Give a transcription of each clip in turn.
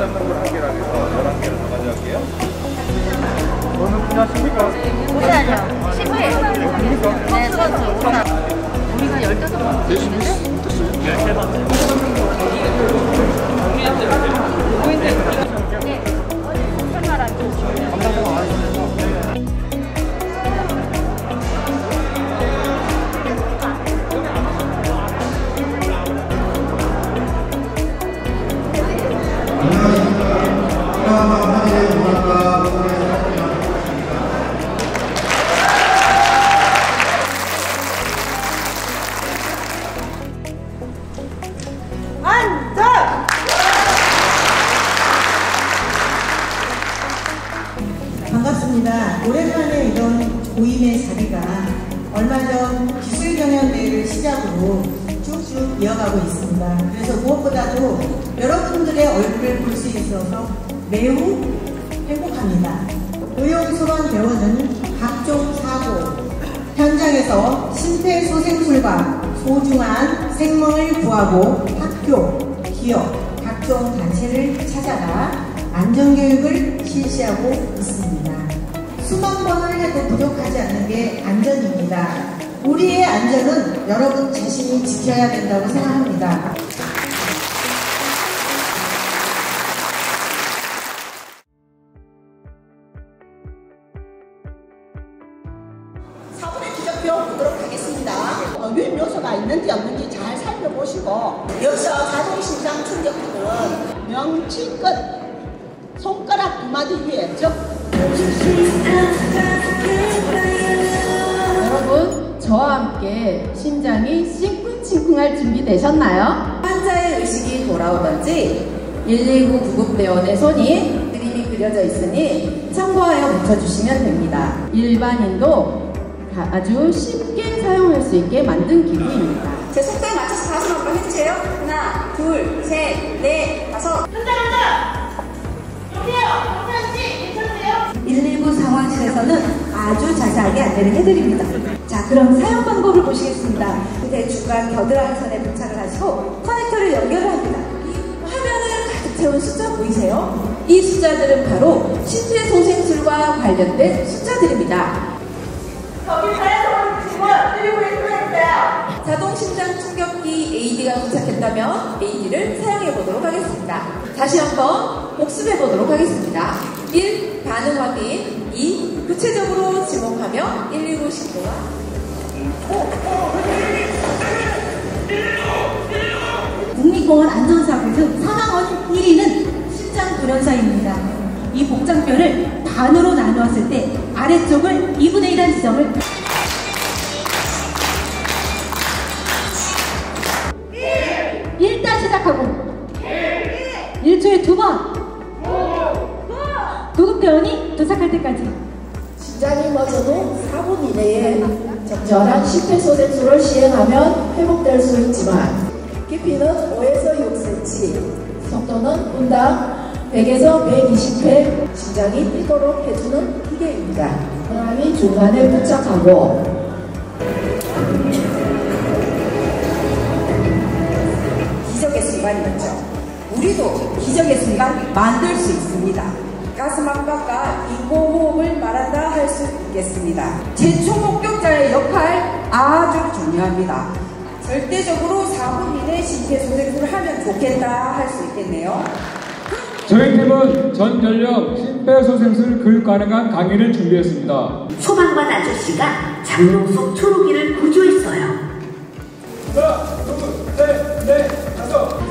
잡는 걸 한 개라 해서 11개를 더 가져갈게요. 어느 분야십니까? 오산이요. 10회. 네, 선수 오산. 우리가 15번 됐는데? 네, 3번. 네, 설마라고. 반갑습니다. 오랜만에 이런 모임의 자리가 얼마 전 기술경연대회를 시작으로 쭉쭉 이어가고 있습니다. 그래서 무엇보다도 여러분들의 얼굴을 볼 수 있어서 매우 행복합니다. 의용소방 대원은 각종 사고, 현장에서 심폐소생술과 소중한 생명을 구하고 학교, 기업, 각종 단체를 찾아가 안전교육을 실시하고 있습니다. 수만 번을 해도 부족하지 않는 게 안전입니다. 우리의 안전은 여러분 자신이 지켜야 된다고 생각합니다. 사분의 기적표 보도록 하겠습니다. 유인 요소가 있는지 없는지 잘 살펴보시고, 여기서 자동심장 충격기는 명치 끝 손가락 2마디 위에 여러분, 저와 함께 심장이 싱쿵싱쿵할 준비 되셨나요? 환자의 의식이 돌아오던지 119 구급대원의 손이 그림이 그려져 있으니 참고하여 묻혀주시면 됩니다. 일반인도 아주 쉽게 사용할 수 있게 만든 기구입니다. 제 속도에 맞춰서 다시 한번 해주세요. 하나, 둘, 셋, 넷, 다섯. 여보세요? 경찰씨 괜찮으세요? 119 상황실에서는 아주 자세하게 안내를 해드립니다. 자, 그럼 사용 방법을 보시겠습니다. 대중간 겨드랑이 선에 부착을 하시고 커넥터를 연결을 합니다. 화면을 가득 채운 숫자 보이세요? 이 숫자들은 바로 심폐소생술과 관련된 숫자들입니다. 거기 자연스러운 지문 드리고 있어요. 자동심장 충격기 AED가 부착했다면 AED를 사용해 보도록 하겠습니다. 다시 한번 복습해 보도록 하겠습니다. 1. 반응 확인. 2. 구체적으로 지목하며 119 신고와 국립공원 안전사고 사망원 1위는 심장 돌연사입니다. 이 복장뼈를 반으로 나누었을 때 아래쪽을 2분의 1한 지점을 1 시작하고 1초에 2번 구급대원이 도착할 때까지 심장이 멎어도 4분 이내에 적절한 심폐소생술을 시행하면 회복될 수 있지만 깊이는 5에서 6cm, 속도는 분당 100에서 120회 심장이 뛰도록 해주는 기계입니다. 사람이 중간에 부착하고 기적의 순간이었죠. 우리도 기적의 순간 만들 수 있습니다. 가슴 압박과 인공호흡을 말한다 할 수 있겠습니다. 제초 목격자의 역할 아주 중요합니다. 절대적으로 4분 이내 심폐소생술을 하면 좋겠다 할 수 있겠네요. 저희 팀은 전 연령 심폐소생술 교육 가능한 강의를 준비했습니다. 소방관 아저씨가 장롱 속 초록이를 구조했어요. 하나, 둘, 셋, 넷, 다섯.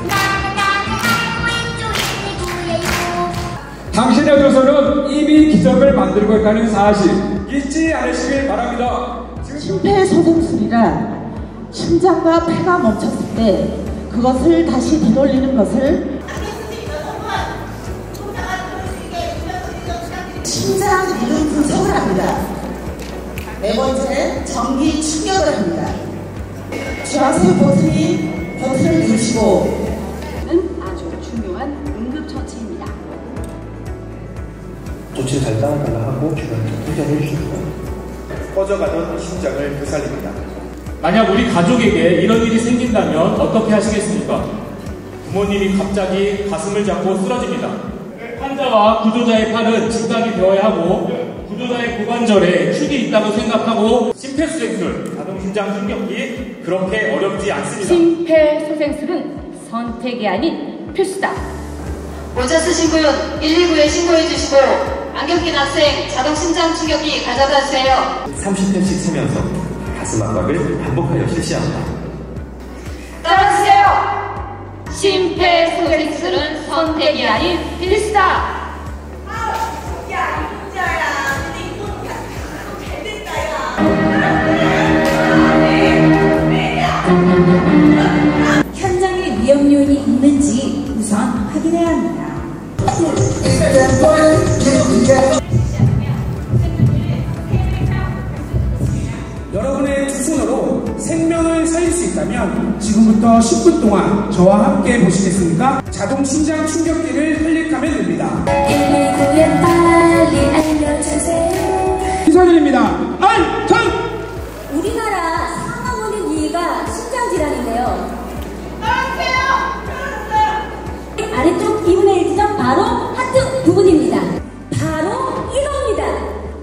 당신의 교수는 이미 기적을 만들고 있다는 사실 잊지 않으시길 바랍니다. 심폐소생술이란 심장과 폐가 멈췄을 때 그것을 다시 되돌리는 것을 심장 리듬 분석을 합니다. 네 번째는 전기 충격을 합니다. 좌세 버튼을 누르시고 아주 중요한 응급처치입니다. 조치를 잘 따라달라 하고 주변에 통제를 해주시고 꺼져가던 심장을 되살립니다. 만약 우리 가족에게 이런 일이 생긴다면 어떻게 하시겠습니까? 부모님이 갑자기 가슴을 잡고 쓰러집니다. 환자와 구조자의 팔은 직각이 되어야 하고 구조자의 고관절에 축이 있다고 생각하고 심폐소생술, 자동심장 충격기 그렇게 어렵지 않습니다. 심폐소생술은 선택이 아닌 필수다. 모자 쓰신 분 119에 신고해 주시고 안경 낀 학생 자동심장 충격기 가져다 주세요. 30회씩 세면서 가슴 압박을 반복하여 실시합니다. 따라주세요. 심폐소생술은 선택이 아닌 필수다. 현장에 위험 요인이 있는지 우선 확인해야 합니다. 여러분의 두 손으로 생명을 살릴 수 있다면 지금부터 10분 동안 저와 함께 보시겠습니까? 자동 심장 충격기를 클릭하면 됩니다. 119에 빨리 알려주세요. 인사드립니다. 안전! 우리나라 사망 원인 2위가 심장질환인데요. 아래쪽 2분의 1 지점 바로 하트 부분입니다. 바로 이겁니다.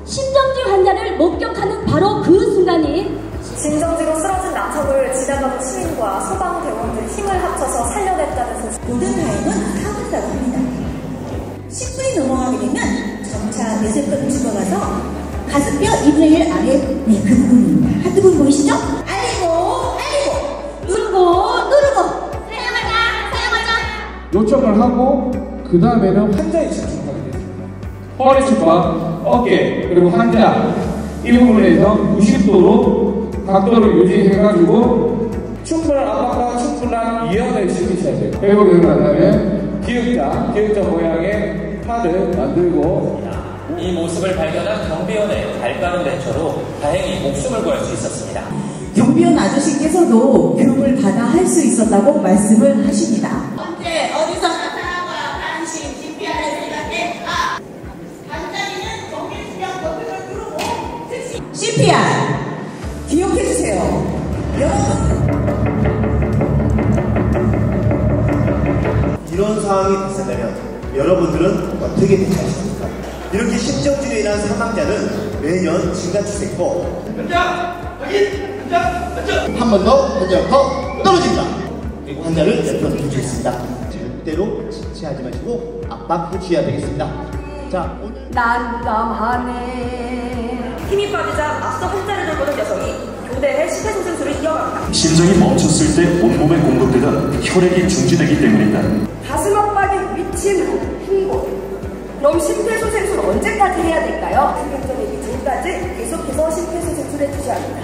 심정지 환자를 목격하는 바로 그 순간이 진정지로 쓰러진 남성을 지나가는 시민과 소방대원들이 힘을 합쳐서 살려냈다는 소식. 모든 타임은 카운트라고 합니다. 10분이 넘어가게 되면 점차 뇌세포를 죽어가서 가슴뼈 2분의 1 아래 네, 그 부분입니다. 하트 부분 보이시죠? 알리고 누르고 요청을 하고 그 다음에는 환자에 집중하게 됩니다. 허리춤과 어깨 그리고 환자 이 부분에서 90도로 각도를 유지해가지고 충분한 압박과 충분한 이완을 시키셔야 돼요. 회복되고 난 다음에 기역자 모양의 팔을 만들고 이 모습을 발견한 경비원의 발가는 대처로 다행히 목숨을 구할 수 있었습니다. 경비원 아저씨께서도 교육을 받아 할 수 있었다고 말씀을 하십니다. 언제 어디서 나타나고 당신 CPR을 시작해 반장이는 경비수령 버튼을 누르고 즉시 CPR 기억해주세요. 이런 상황이 발생하면 여러분들은 어떻게 대처하십니까? 이렇게 심정지로 인한 사망자는 매년 증가 추세고 한 번 더 떨어진다. 그리고 환자를 옆으로 멈추겠습니다. 절대로 지체하지 마시고 압박해 주셔야 되겠습니다. 자, 오늘 난감하네. 힘이 빠지자 앞서 환자를 돌보는 여성이 교대해 심폐소생술을 이어갑니다. 심장이 멈췄을 때 온몸에 공급되던 혈액이 중지되기 때문이다. 가슴 압박이 미친 흰곳. 그럼 심폐소생술 언제까지 해야 될까요? 생존이기 전까지 계속해서 심폐소생술 해주셔야 합니다.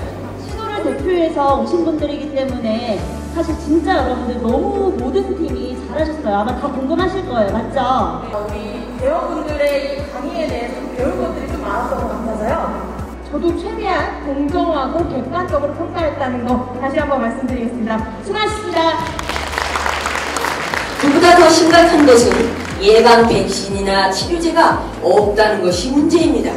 시도를 대표해서 오신 분들이기 때문에 사실 진짜 여러분들 너무 모든 팀이 잘하셨어요. 아마 다 궁금하실 거예요. 맞죠? 우리 대원분들의 이 강의에 대해서 배울 것들이 좀 많았던 것 같아서요. 저도 최대한 공정하고 객관적으로 평가했다는 거 다시 한번 말씀드리겠습니다. 수고하셨습니다. 그보다 더 심각한 것은 예방 백신이나 치료제가 없다는 것이 문제입니다.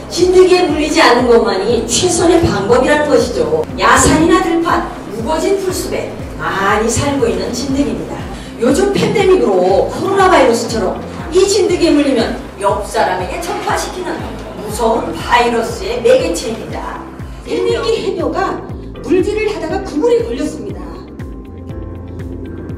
진드기에 물리지 않는 것만이 최선의 방법이라는 것이죠. 야산이나 들판, 무거진 풀숲에 많이 살고 있는 진드기입니다. 요즘 팬데믹으로 코로나 바이러스처럼 이 진드기에 물리면 옆 사람에게 전파시키는 무서운 바이러스의 매개체입니다. 팬데믹 해녀가 물질을 하다가 그물에 걸렸습니다.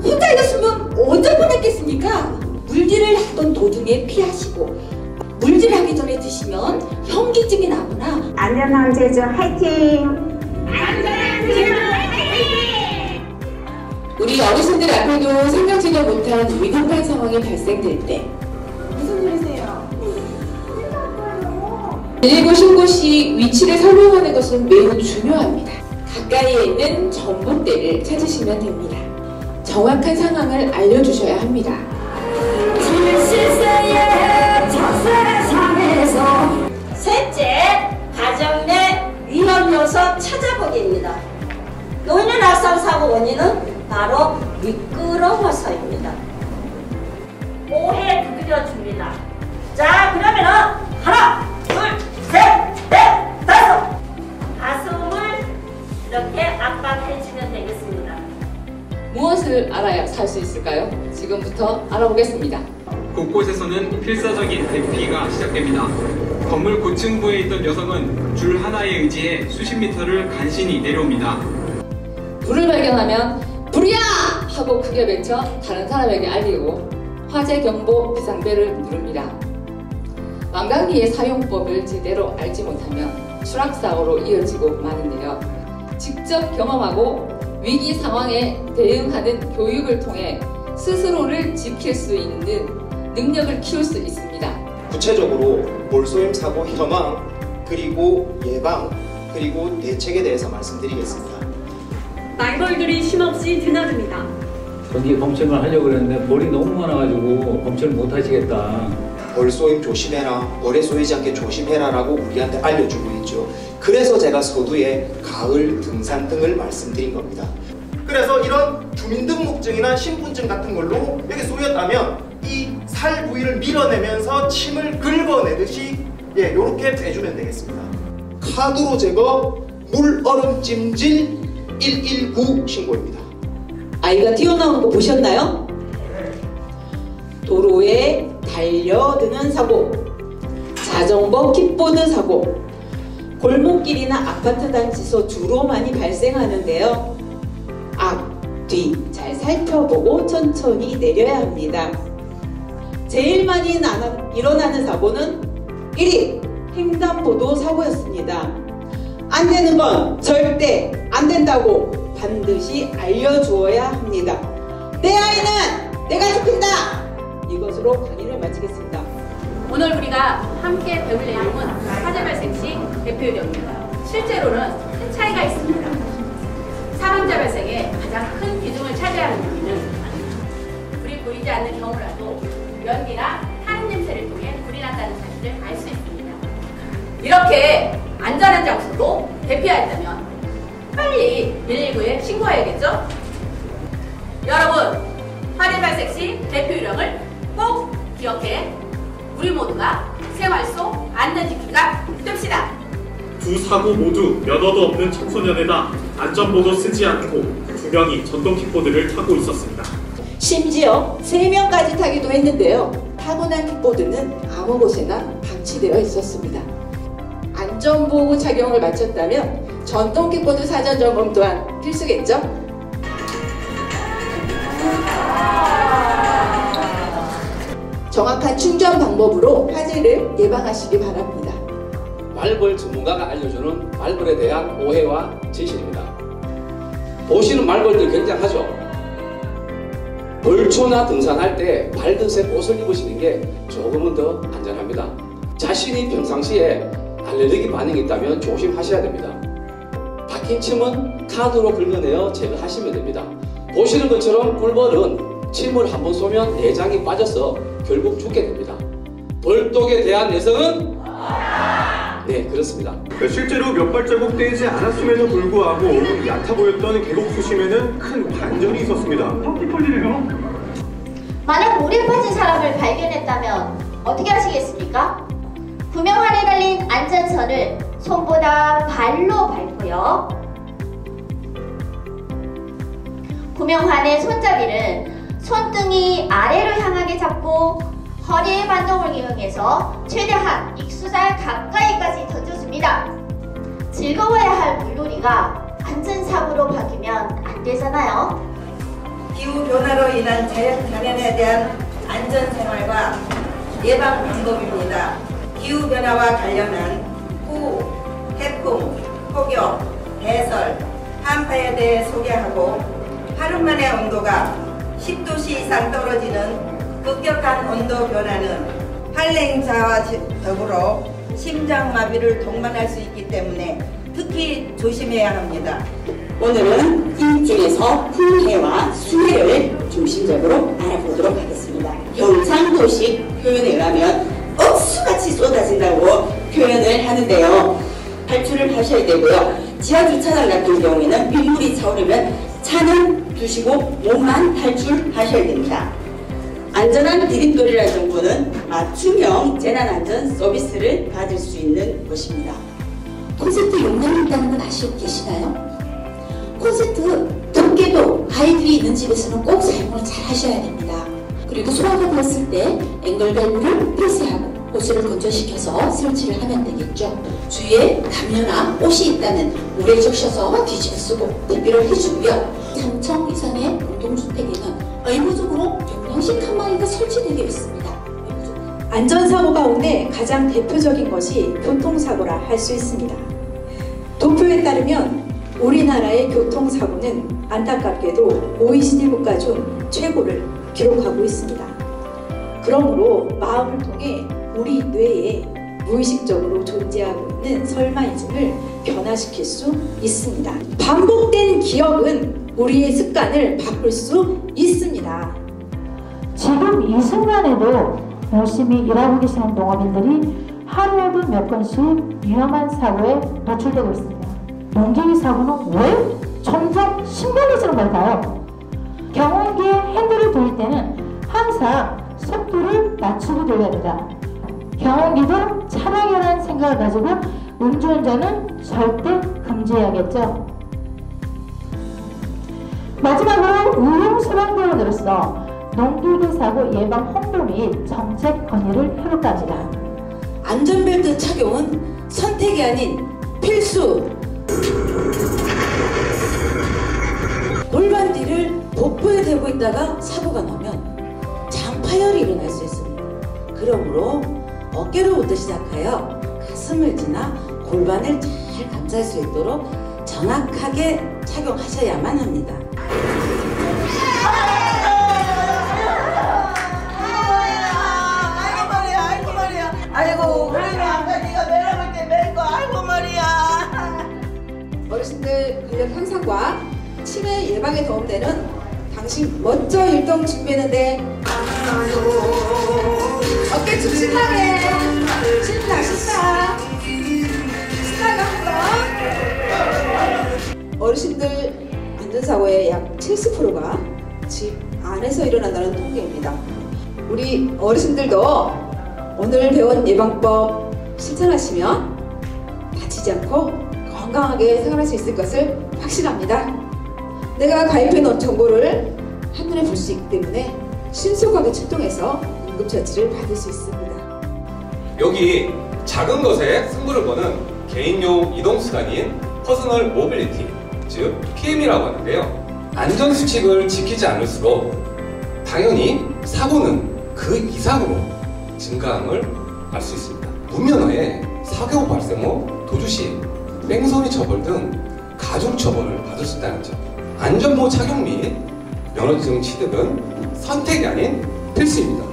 혼자 있었으면 어쩔 뻔했겠습니까? 물질을 하던 도중에 피하시고 물질하기 전에 드시면 현기증이 나거나 안전항제죠. 화이팅! 안전항제죠. 화이팅! 우리 어르신들 앞에도 생각지도 못한 위급한 상황이 발생될 때 무슨 일이세요? 119 신고 시 위치를 설명하는 것은 매우 중요합니다. 가까이에 있는 전봇대를 찾으시면 됩니다. 정확한 상황을 알려주셔야 합니다. 셋째, 가정 내 위험 요소 찾아보기입니다. 노인의 낙상 사고 원인은 바로 미끄러워서입니다. 5회 두드려줍니다. 자, 그러면은 하나, 둘, 셋, 넷, 다섯. 가슴을 이렇게 앞 무엇을 알아야 살 수 있을까요? 지금부터 알아보겠습니다. 곳곳에서는 필사적인 대피가 시작됩니다. 건물 고층부에 있던 여성은 줄 하나에 의지해 수십 미터를 간신히 내려옵니다. 불을 발견하면 불이야! 하고 크게 외쳐 다른 사람에게 알리고 화재 경보 비상벨을 누릅니다. 왕강기의 사용법을 제대로 알지 못하면 추락사고로 이어지고 마는데요. 직접 경험하고 위기 상황에 대응하는 교육을 통해 스스로를 지킬 수 있는 능력을 키울 수 있습니다. 구체적으로 몰소임 사고 현황, 그리고 예방, 그리고 대책에 대해서 말씀드리겠습니다. 말벌들이 쉼없이 드나듭니다. 전기 검침을 하려고 그랬는데 벌이 너무 많아가지고 검침을 못 하시겠다. 벌 쏘임 조심해라, 벌에 쏘이지 않게 조심해라 라고 우리한테 알려주고 있죠. 그래서 제가 서두에 가을 등산 등을 말씀드린 겁니다. 그래서 이런 주민등록증이나 신분증 같은 걸로 여기 쏘였다면 이 살 부위를 밀어내면서 침을 긁어내듯이 이렇게 해주면 되겠습니다. 카드로 제거, 물 얼음 찜질 119 신고입니다. 아이가 튀어나오는 거 보셨나요? 도로에 달려드는 사고, 자전거 킥보드 사고, 골목길이나 아파트 단지에서 주로 많이 발생하는데요. 앞, 뒤 잘 살펴보고 천천히 내려야 합니다. 제일 많이 일어나는 사고는 1위 횡단보도 사고였습니다. 안 되는 건 절대 안 된다고 반드시 알려주어야 합니다. 내 아이는 내가 지킨다! 이것으로 강의를 마치겠습니다. 오늘 우리가 함께 배울 내용은 화재 발생 시 대피 요령입니다. 실제로는 큰 차이가 있습니다. 사망자 발생에 가장 큰 비중을 차지하는 요인은 불이 보이지 않는 경우라도 연기나 타는 냄새를 통해 불이 났다는 사실을 알 수 있습니다. 이렇게 안전한 장소로 대피하였다면 빨리 119에 신고해야겠죠? 여러분, 화재 발생 시 대피 요령을 꼭 기억해 우리 모두가 생활 속 안전지키가 됩시다. 두 사고 모두 면허도 없는 청소년에다 안전모도 쓰지 않고 2명이 전동 킥보드를 타고 있었습니다. 심지어 3명까지 타기도 했는데요. 타고난 킥보드는 아무 곳에나 방치되어 있었습니다. 안전보호 착용을 마쳤다면 전동 킥보드 사전 점검 또한 필수겠죠? 정확한 충전 방법으로 화재를 예방하시기 바랍니다. 말벌 전문가가 알려주는 말벌에 대한 오해와 진실입니다. 보시는 말벌들 굉장하죠? 벌초나 등산할 때 발듯의 옷을 입으시는 게 조금은 더 안전합니다. 자신이 평상시에 알레르기 반응이 있다면 조심하셔야 됩니다. 박힌 침은 카드로 긁어내어 제거하시면 됩니다. 보시는 것처럼 꿀벌은 침을 한번 쏘면 내장이 빠져서 결국 죽게 됩니다. 벌독에 대한 내성은? 네, 그렇습니다. 실제로 몇 발자국 떼지 않았음에도 불구하고 얕아 보였던 계곡 수심에는 큰 반전이 있었습니다. 만약 물에 빠진 사람을 발견했다면 어떻게 하시겠습니까? 구명환에 달린 안전선을 손보다 발로 밟고요. 구명환의 손잡이를 손등이 아래로 향하게 잡고 허리의 반동을 이용해서 최대한 익수살 가까이까지 던져줍니다. 즐거워야 할 물놀이가 안전사고로 바뀌면 안 되잖아요. 기후변화로 인한 자연장애에 대한 안전생활과 예방 방법입니다. 기후변화와 관련한 후, 태풍, 폭염, 대설, 한파에 대해 소개하고 하루만에 온도가 10도씨 이상 떨어지는 급격한 온도 변화는 한랭자와 더불어 심장마비를 동반할 수 있기 때문에 특히 조심해야 합니다. 오늘은 이 중에서 풍해와 수해를 중심적으로 알아보도록 하겠습니다. 경상도식 표현에 의하면 억수같이 쏟아진다고 표현을 하는데요. 탈출을 하셔야 되고요. 지하 주차장 같은 경우에는 빗물이 차오르면 차는 두시고 몸만 탈출하셔야 됩니다. 안전한 디딤돌이라는 정보는 맞춤형 재난안전 서비스를 받을 수 있는 곳입니다. 콘센트 용량이 있다는 건 아시고 계시나요? 콘센트 더 어렵게도 아이들이 있는 집에서는 꼭 사용을 잘 하셔야 됩니다. 그리고 소화가 됐을 때 앵글 밸브를 폐쇄하고 호스를 건조시켜서 설치를 하면 되겠죠. 주위에 담요나 옷이 있다면 물에 적셔서 뒤집어 쓰고 대피를 해주고요. 3층 이상의 공동주택에는 의무적으로 경량식 칸막이가 설치되어 있습니다. 안전사고 가운데 가장 대표적인 것이 교통사고라 할 수 있습니다. 도표에 따르면 우리나라의 교통사고는 안타깝게도 OECD 국가 중 최고를 기록하고 있습니다. 그러므로 마음을 통해 우리 뇌에 무의식적으로 존재하고 있는 설마이즘을 변화시킬 수 있습니다. 반복된 기억은 우리의 습관을 바꿀 수 있습니다. 지금 이 순간에도 열심히 일하고 계시는 농업인들이 하루에도 몇 건씩 위험한 사고에 노출되고 있습니다. 농기계 사고는 왜 점점 심각해지는 걸까요? 경운기에 핸들을 돌릴 때는 항상 속도를 낮추고 돌려야 된다. 경운기도 차량이라는 생각을 가지고 음주운전은 절대 금지해야겠죠. 마지막으로 의용소방대원으로서 농기계 사고 예방 홍보 및 정책 건의를 해볼까 합니다. 안전벨트 착용은 선택이 아닌 필수. 골반 뒤를 복부에 대고 있다가 사고가 나면 장파열이 일어날 수 있습니다. 그러므로 어깨로부터 시작하여 가슴을 지나 골반을 잘 감쌀 수 있도록 정확하게 착용하셔야만 합니다. 아이고 그러면 아까 네가 매라볼 때 멜거 아이고 머리야. 어르신들 근력 향상과 치매 예방에 도움되는 당신 멋져 일동 준비했는데 어깨춤 신나게 신나 신나게 한번. 어르신들 안전사고의 약 70%가 집 안에서 일어난다는 통계입니다. 우리 어르신들도 오늘 배운 예방법 실천하시면 다치지 않고 건강하게 생활할 수 있을 것을 확신합니다. 내가 가입해 놓은 정보를 한눈에 볼 수 있기 때문에 신속하게 출동해서 응급처치를 받을 수 있습니다. 여기 작은 것에 승부를 거는 개인용 이동수단인 퍼스널 모빌리티, 즉 PM이라고 하는데요. 안전수칙을 지키지 않을수록 당연히 사고는 그 이상으로 증가함을 알 수 있습니다. 무면허에 사고 발생 후 도주시 뺑소니 처벌 등 가중 처벌을 받을 수 있다는 점. 안전모 착용 및 면허증 취득은 선택이 아닌 필수입니다.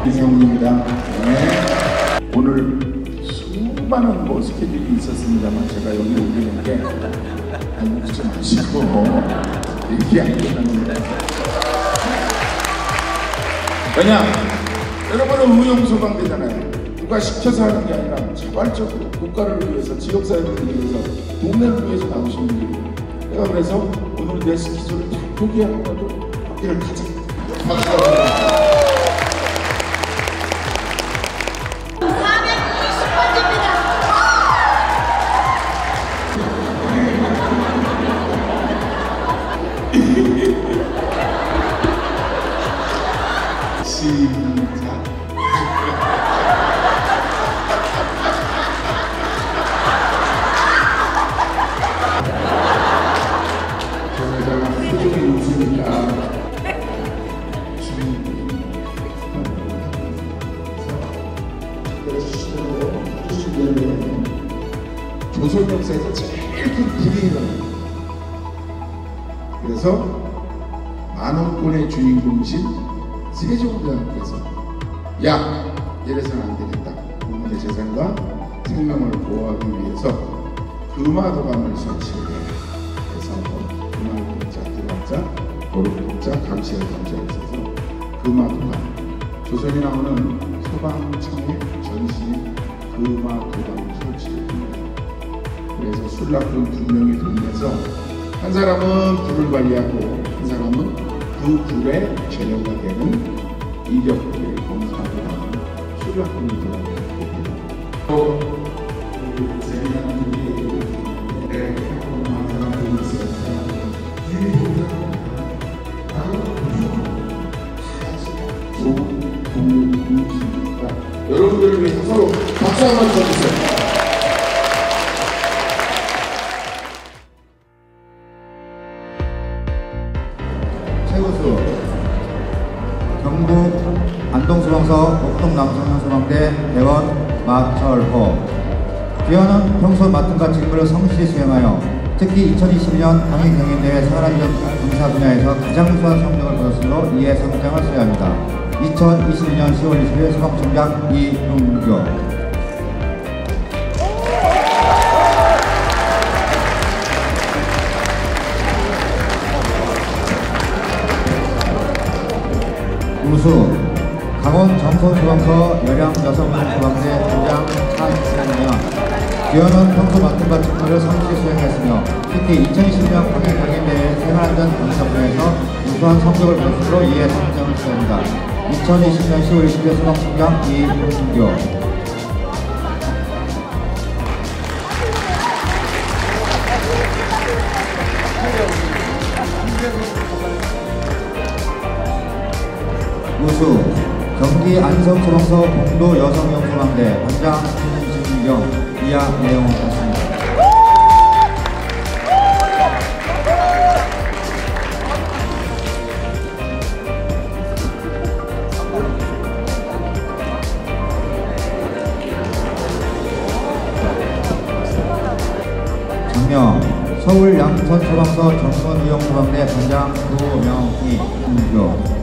이상훈입니다. 네. 오늘 수많은 스케줄이 있었습니다만 제가 여기 오게 된 게 묻지 마시고 얘기 안 끝났는데 왜냐? 여러분은 의용소방대잖아요. 누가 시켜서 하는 게 아니라 자발적으로 국가를 위해서 지역사회를 위해서 동네를 위해서 나오시는 분들이에요. 내가 그래서 오늘 내 스케줄을 다 포기하고라도 밖에를 가자. 박수가 시작. 저에다가 표정이 웃으니까 조선 역사에서 제일 큰 불이 일어납니다. 그래서 만원권의 주인공이신 세종대왕께서 야! 이래서는 안 되겠다. 국민의 재산과 생명을 보호하기 위해서 금화도감을 설치해야 해. 그래서 금화도자, 들어왔자, 고르도자, 감시할 감시가 있어서 금화도감. 조선이 나오는 소방청의 전신인 금화도감을 설치했습니다. 그래서 술락군 두 명이 돌면서 한 사람은 불을 관리하고 한 사람은 두 줄의 재료가 되는 이력을 검사하고 나면 수료학금이 들어갑니다. 또 재미난 분이 많은 사람들이 있으니까 좋은 동료입니다. 여러분들을 위해서 서로 박수 한번 쳐주세요. 최우수 경북 안동소방서 옥동남성소방대 대원 마철호. 기원은 평소 맡은 바 직무를 성실히 수행하여 특히 2022년 방위경연대회 생활안전 검사 분야에서 가장 우수한 성적을 거뒀으므로 이에 상장을 수여합니다. 2022년 10월 20일 소방청장 이흥교. 우수 강원 정선소방서 열양 여성소방대 부장 한승현. 기원은 평소 맡은 바 직무를 성실히 수행했으며 특히 2020년 방위경연대회 생활안전 검사 분야에서 우수한 성적을 거뒀으므로 이에 상장을 수여합니다. 2020년 10월 20일 소방청장 이흥교. 우수 경기 안성소방서 봉도 여성용소방대 반장 김진경 이하 내용 같습니다. 장명 서울 양천소방서 전문의용소방대 반장 구명희 김교.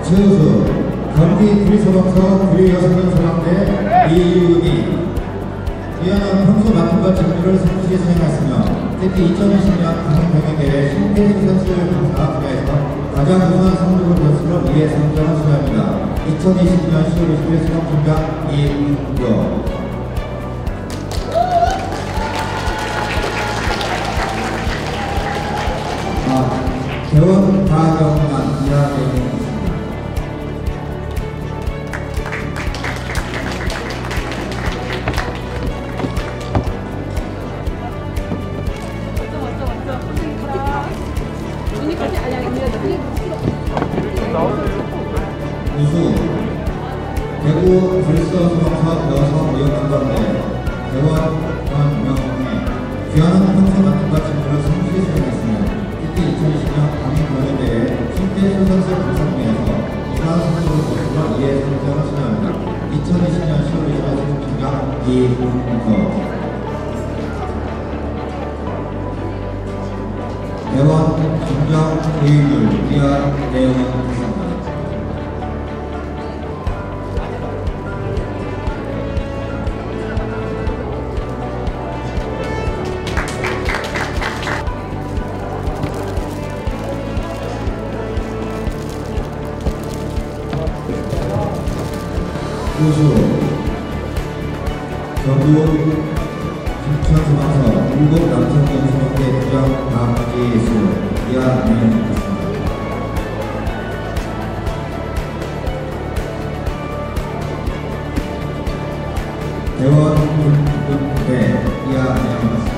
최우수 경기 구리소방서 구리여성연소방대 이유미. 기원은 평소 맡은 바 직무를 성실히 수행했으며 특히 2020년 방위경연대회 심폐소생술 검사 분야에서 가장 우수한 성적을 거뒀으므로 이에 상장을 수여합니다. 2020년 10월 20일 소방청장 이흥교. 개원 다경란 이하 내용. 눈이 같이 알량했네. 이훈서, 대원 김정의율 이하 대원 교수 전국 김천중앙서 울곡 남성연수원대 부장 박지수 이하 명예입니다. 대원 군대 이하 명예입니다.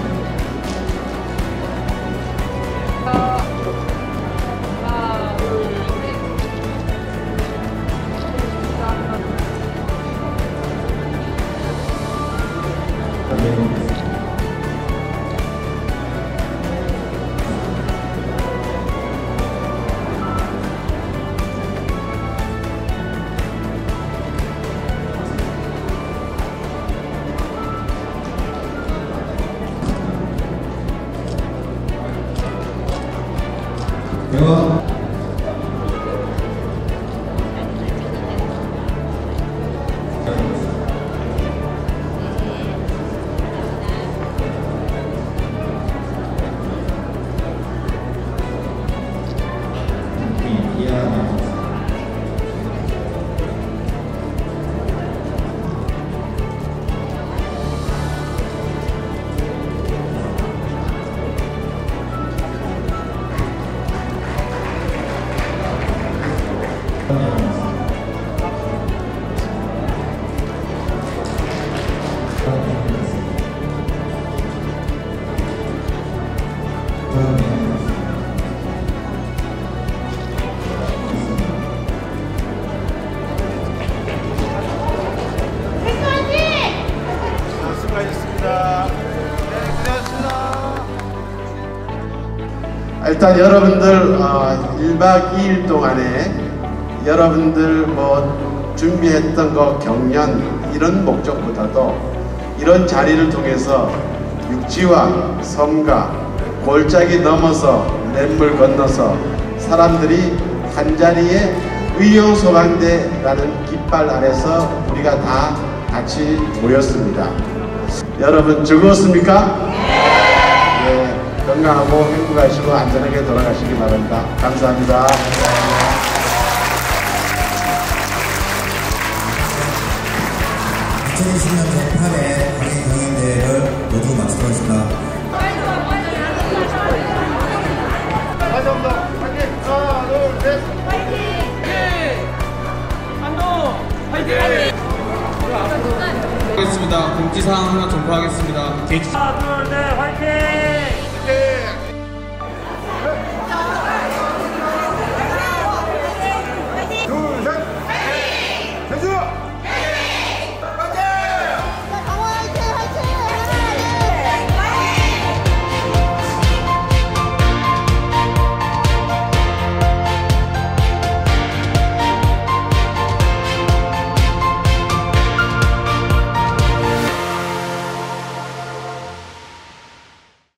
대원 일단 여러분들 1박 2일 동안에 여러분들 준비했던 거 경연 이런 목적보다도 이런 자리를 통해서 육지와 섬과 골짜기 넘어서 냇물 건너서 사람들이 한자리에 의용소방대라는 깃발 아래서 우리가 다 같이 모였습니다. 여러분 즐거웠습니까? 네. 건강하고 행복하시고 안전하게 돌아가시기 바랍니다. 감사합니다. 2020년 제8회 강의 경연대회를 모두 마치도록 하겠습니다. 다시 한 번 더. 화이팅! 하나, 둘, 셋. 화이팅! 한동! 화이팅! 하겠습니다. 공지사항 하나 전파하겠습니다. 하나, 둘, 셋, 화이팅!